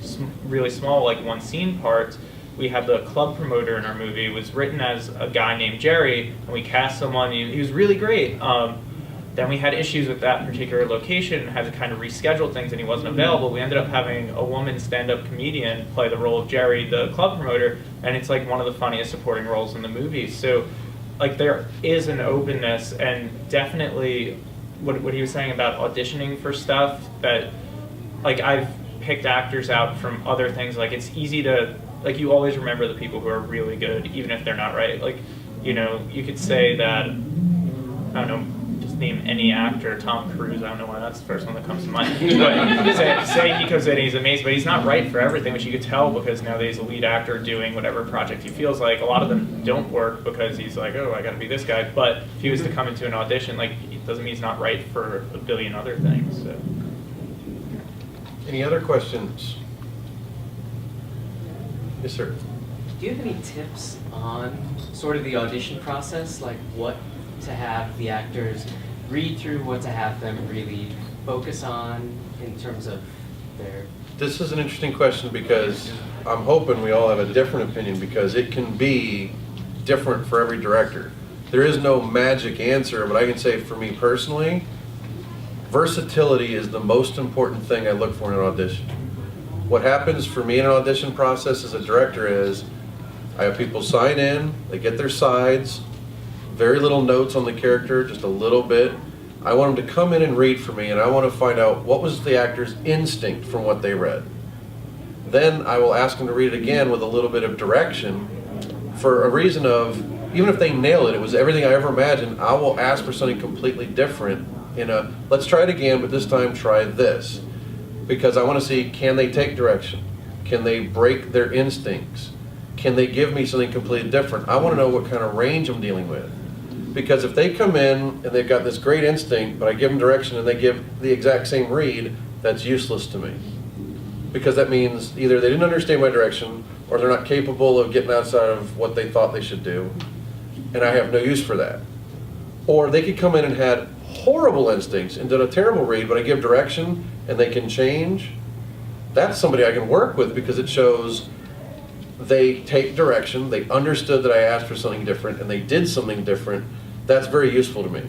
really small, one scene parts, we had the club promoter in our movie. It was written as a guy named Jerry, and we cast someone, he was really great. Then we had issues with that particular location and had to kind of reschedule things, and he wasn't available. We ended up having a woman stand-up comedian play the role of Jerry, the club promoter, and it's one of the funniest supporting roles in the movie. So there is an openness, and definitely what he was saying about auditioning for stuff, that I've picked actors out from other things. It's easy to, you always remember the people who are really good, even if they're not right. You could say that, I don't know, just name any actor, Tom Cruise, I don't know why that's the first one that comes to mind. But say he comes in and he's amazing, but he's not right for everything, which you could tell because now that he's a lead actor doing whatever project he feels like. A lot of them don't work because he's I gotta be this guy. But if he was to come into an audition, it doesn't mean he's not right for a billion other things. So. Any other questions? Yes, sir. Do you have any tips on sort of the audition process, what to have the actors read through, what to have them really focus on in terms of there? This is an interesting question because I'm hoping we all have a different opinion because it can be different for every director. There is no magic answer, but I can say for me personally, versatility is the most important thing I look for in an audition. What happens for me in an audition process as a director is I have people sign in, they get their sides, very little notes on the character, just a little bit. I want them to come in and read for me, and I want to find out what was the actor's instinct from what they read. Then I will ask them to read it again with a little bit of direction for a reason of, even if they nail it, it was everything I ever imagined, I will ask for something completely different in a, let's try it again, but this time try this. Because I want to see, can they take direction? Can they break their instincts? Can they give me something completely different? I want to know what kind of range I'm dealing with. Because if they come in and they've got this great instinct, but I give them direction and they give the exact same read, that's useless to me. Because that means either they didn't understand my direction or they're not capable of getting outside of what they thought they should do, and I have no use for that. Or they could come in and had horrible instincts and did a terrible read, but I give direction and they can change. That's somebody I can work with because it shows they take direction, they understood that I asked for something different, and they did something different. That's very useful to me.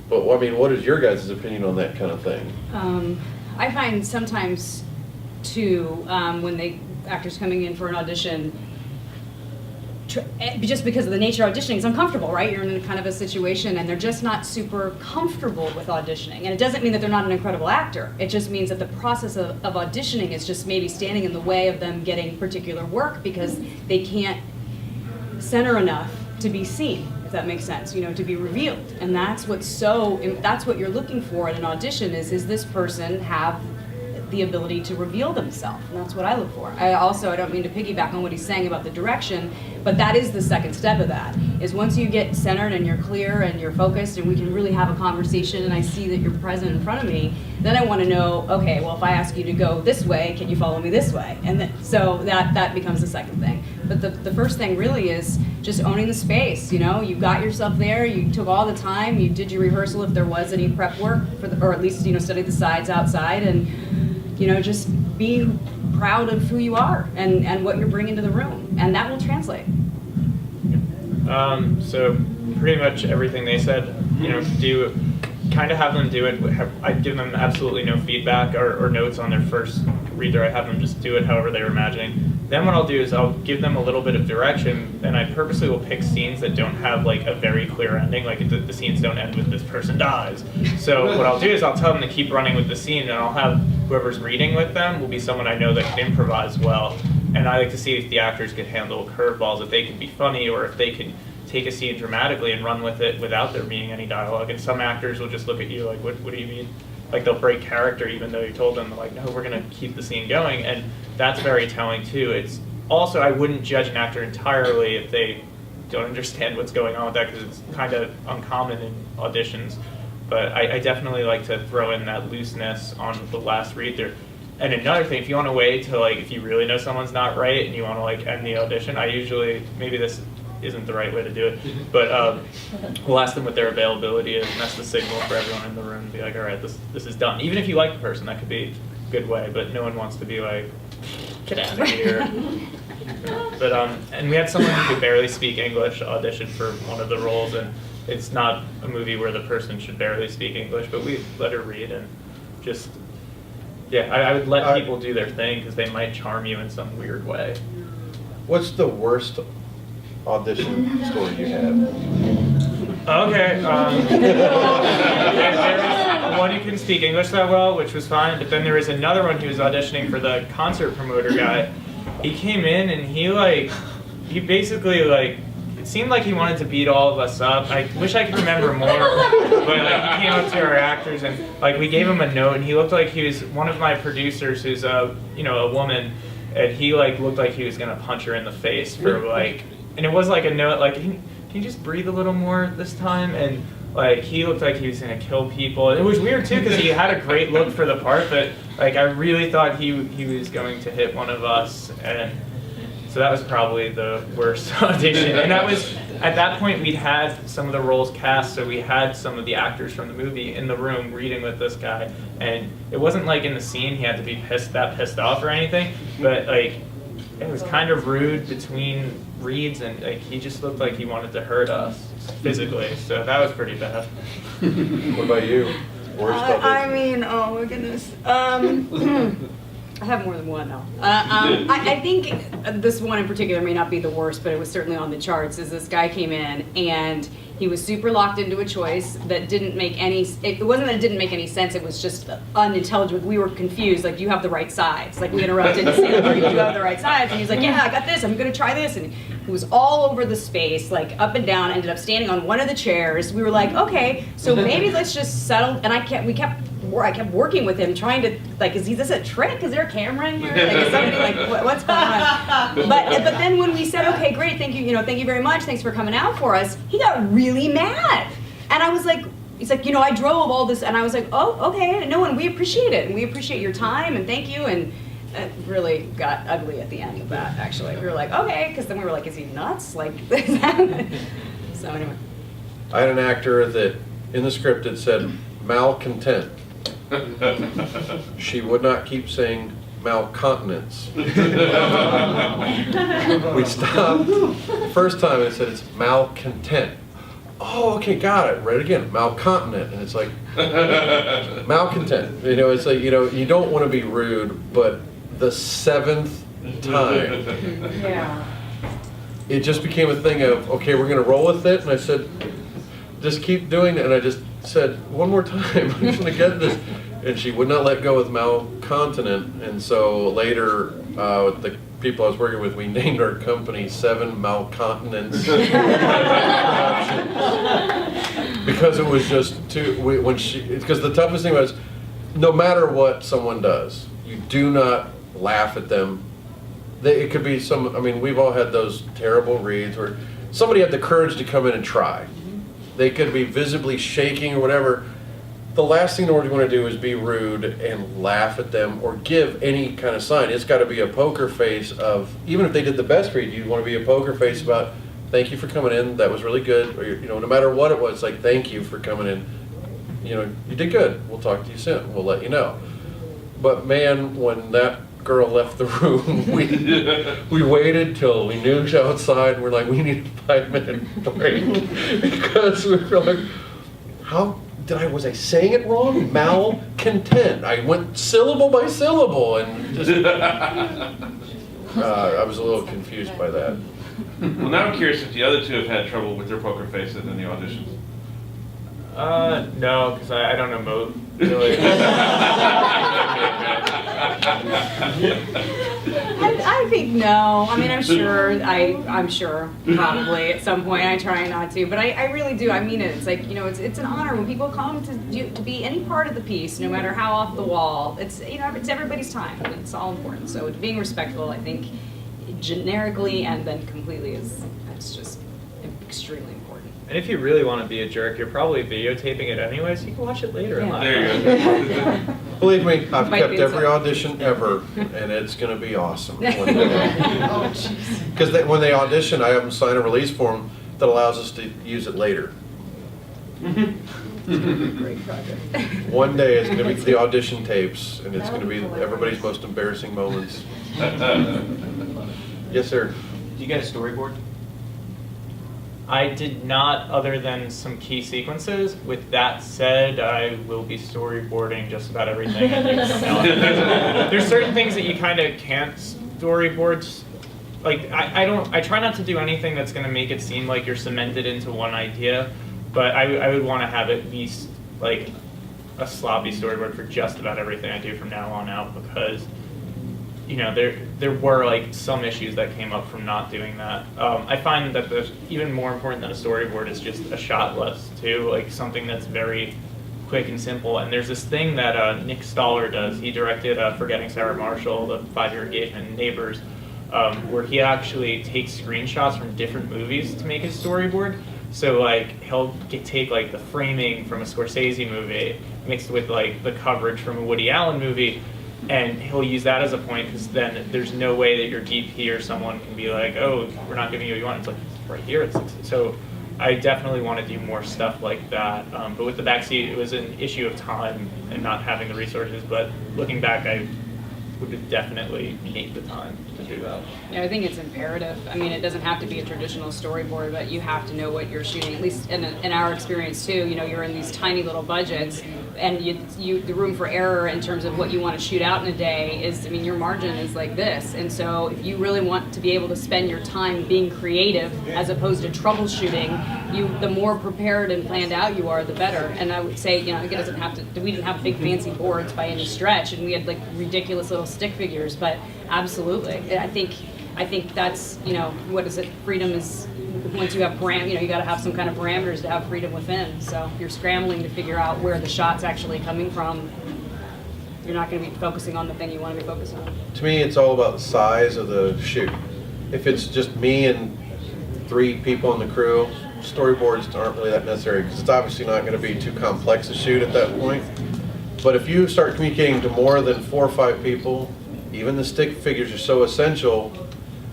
But I mean, what is your guys' opinion on that kind of thing? I find sometimes too, when actors coming in for an audition, just because of the nature of auditioning, it's uncomfortable, right? You're in kind of a situation and they're just not super comfortable with auditioning. And it doesn't mean that they're not an incredible actor. It just means that the process of auditioning is just maybe standing in the way of them getting particular work because they can't center enough to be seen, if that makes sense, to be revealed. And that's that's what you're looking for in an audition is this person have the ability to reveal themselves, and that's what I look for. I don't mean to piggyback on what he's saying about the direction, but that is the second step of that, is once you get centered and you're clear and you're focused and we can really have a conversation and I see that you're present in front of me, then I want to know, okay, well, if I ask you to go this way, can you follow me this way? And so that becomes the second thing. But the first thing really is just owning the space, you got yourself there, you took all the time, you did your rehearsal if there was any prep work, or at least, studied the sides outside, and just be proud of who you are and what you're bringing to the room, and that will translate. So pretty much everything they said, have them do it. I give them absolutely no feedback or notes on their first read. I have them just do it however they were imagining. Then what I'll do is I'll give them a little bit of direction, and I purposely will pick scenes that don't have like a very clear ending, like the scenes don't end with this person dies. So what I'll do is I'll tell them to keep running with the scene, and I'll have whoever's reading with them will be someone I know that can improvise well. And I like to see if the actors could handle curveballs, if they could be funny, or if they could take a scene dramatically and run with it without there being any dialogue. And some actors will just look at you like, what do you mean? Like they'll break character even though you told them, like, no, we're gonna keep the scene going. And that's very telling too. It's also, I wouldn't judge an actor entirely if they don't understand what's going on with that, because it's kind of uncommon in auditions. But I definitely like to throw in that looseness on the last read there. And another thing, if you want a way to, like, if you really know someone's not right and you want to, like, end the audition, I usually, maybe this isn't the right way to do it, but we'll ask them what their availability is, and that's the signal for everyone in the room to be like, all right, this is done. Even if you like the person, that could be a good way, but no one wants to be like, get out of here. But and we had someone who could barely speak English audition for one of the roles, and it's not a movie where the person should barely speak English, but we let her read and just, yeah, I would let people do their thing because they might charm you in some weird way. What's the worst audition story you had? Okay, there was one who couldn't speak English that well, which was fine, but then there was another one who was auditioning for the concert promoter guy. He came in and he basically, like, it seemed like he wanted to beat all of us up. I wish I could remember more, but like, he came up to our actors and like we gave him a note, and he looked like he was one of my producers who's a woman, and he like looked like he was gonna punch her in the face for like, and it was like a note like, can you just breathe a little more this time? And like he looked like he was gonna kill people. And it was weird too because he had a great look for the part, but like I really thought he was going to hit one of us, and So that was probably the worst audition. And that was, at that point, we'd had some of the roles cast, so we had some of the actors from the movie in the room reading with this guy. And it wasn't like in the scene he had to be pissed off or anything, but like, it was kind of rude between reads, and like he just looked like he wanted to hurt us physically. So that was pretty bad. What about you? Worst I mean, oh my goodness. I have more than one now. I think this one in particular may not be the worst, but it was certainly on the charts. Is this guy came in and he was super locked into a choice that didn't make any. It wasn't that it didn't make any sense. It was just unintelligible. We were confused. Like, do you have the right sides? Like, we interrupted and said, "Do you have the right sides?" And he's like, "Yeah, I got this. I'm gonna try this." And he was all over the space, like up and down. Ended up standing on one of the chairs. We were like, "Okay, so maybe let's just settle." And I kept working with him, trying to, like, is this a trick? Is there a camera in here? Like, is somebody like, what's going on? But then when we said, okay, great, thank you very much, thanks for coming out for us, he got really mad. And I was like, he's like, I drove all this, and I was like, oh, okay, no, and we appreciate it, and we appreciate your time, and thank you, and it really got ugly at the end of that, actually. We were like, okay, because then we were like, is he nuts? Like, so anyway. I had an actor that in the script it said malcontent. She would not keep saying malcontinence. We stopped. First time I said it's malcontent. Oh, okay, got it. Right again, malcontinent. And it's like, malcontent. It's like, you don't want to be rude, but the 7th time, it just became a thing of, okay, we're going to roll with it. And I said, just keep doing it. And I just said, one more time, I'm just going to get this. And she would not let go with malcontinent. And so later, with the people I was working with, we named our company 7 Malcontinents. Because it was just because the toughest thing was, no matter what someone does, you do not laugh at them. It could be we've all had those terrible reads where somebody had the courage to come in and try. They could be visibly shaking or whatever. The last thing the word you want to do is be rude and laugh at them or give any kind of sign. It's got to be a poker face of, even if they did the best read, you want to be a poker face about, thank you for coming in, that was really good. Or, no matter what it was, like, thank you for coming in. You did good. We'll talk to you soon. We'll let you know. But man, when that girl left the room, we waited till we knew she was outside. We're like, we need a 5-minute break. Because we were like, was I saying it wrong? Malcontent. I went syllable by syllable and just, I was a little confused by that. Well, now I'm curious if the other two have had trouble with their poker faces in the auditions. No, because I don't know Mo really. I think no. I mean, I'm sure probably at some point. I try not to, but I really do. I mean it. It's like, it's an honor when people come to be any part of the piece, no matter how off the wall. It's it's everybody's time. It's all important. So being respectful, I think, generically and then completely it's just extremely important. And if you really want to be a jerk, you're probably videotaping it anyway, so you can watch it later. Yeah. There you go. Believe me, I've Might kept be every inside. audition ever, and it's going to be awesome. Because when they audition, I have them sign a release form that allows us to use it later. Great project. One day it's going to be the audition tapes, and it's going to be everybody's most embarrassing moments. Yes, sir. Do you get a storyboard? I did not, other than some key sequences. With that said, I will be storyboarding just about everything. There's certain things that you kind of can't storyboard. Like, I try not to do anything that's going to make it seem like you're cemented into one idea, but I would want to have at least like a sloppy storyboard for just about everything I do from now on out, because there were like some issues that came up from not doing that. I find that even more important than a storyboard is just a shot list too, like something that's very quick and simple. And there's this thing that Nick Stoller does. He directed Forgetting Sarah Marshall, the 5-Year Engagement, and Neighbors, where he actually takes screenshots from different movies to make his storyboard. So like he'll take like the framing from a Scorsese movie mixed with like the coverage from a Woody Allen movie, And he'll use that as a point, because then there's no way that your DP or someone can be like, oh, we're not giving you what you want. It's like, right here. So I definitely want to do more stuff like that. But with the backseat, it was an issue of time and not having the resources. But looking back, I would definitely make the time to do that. Yeah, I think it's imperative. I mean, it doesn't have to be a traditional storyboard, but you have to know what you're shooting. At least in our experience too, you know, you're in these tiny little budgets, and the room for error in terms of what you want to shoot out in a day is, I mean, your margin is like this. And so if you really want to be able to spend your time being creative as opposed to troubleshooting, the more prepared and planned out you are, the better. And I would say, you know, it doesn't have to, we didn't have big fancy boards by any stretch, and we had like ridiculous little stick figures, but absolutely. I think that's, you know, what is it? Freedom is, once you have you know, you got to have some kind of parameters to have freedom within. So if you're scrambling to figure out where the shot's actually coming from, you're not going to be focusing on the thing you want to be focusing on. To me, it's all about the size of the shoot. If it's just me and 3 people on the crew, storyboards aren't really that necessary, because it's obviously not going to be too complex to shoot at that point. But if you start communicating to more than 4 or 5 people, even the stick figures are so essential.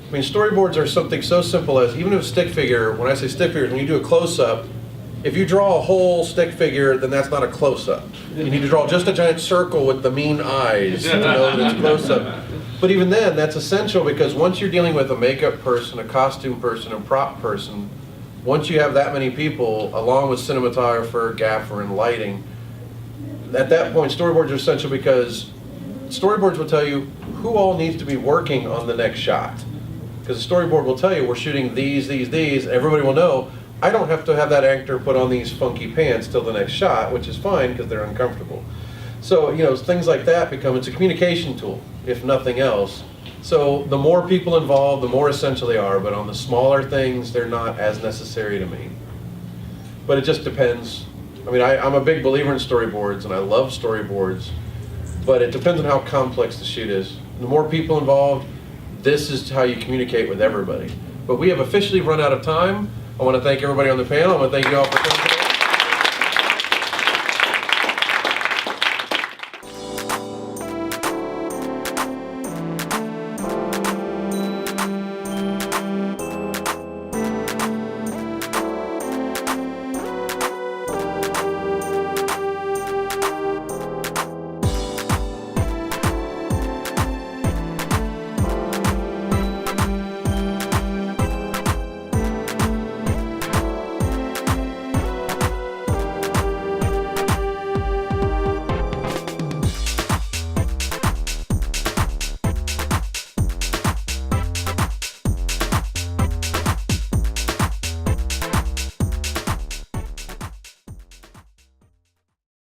I mean, storyboards are something so simple as, even if a stick figure, when I say stick figures, when you do a close-up, if you draw a whole stick figure, then that's not a close-up. You need to draw just a giant circle with the mean eyes to know that it's close-up. But even then, that's essential, because once you're dealing with a makeup person, a costume person, and prop person, once you have that many people, along with cinematographer, gaffer, and lighting, at that point, storyboards are essential, because storyboards will tell you who all needs to be working on the next shot. Because the storyboard will tell you, we're shooting these, everybody will know, I don't have to have that actor put on these funky pants till the next shot, which is fine because they're uncomfortable. So, you know, things like that it's a communication tool, if nothing else. So the more people involved, the more essential they are, but on the smaller things, they're not as necessary to me. But it just depends. I mean, I'm a big believer in storyboards, and I love storyboards, but it depends on how complex the shoot is. The more people involved, this is how you communicate with everybody. But we have officially run out of time. I want to thank everybody on the panel. I want to thank you all for coming.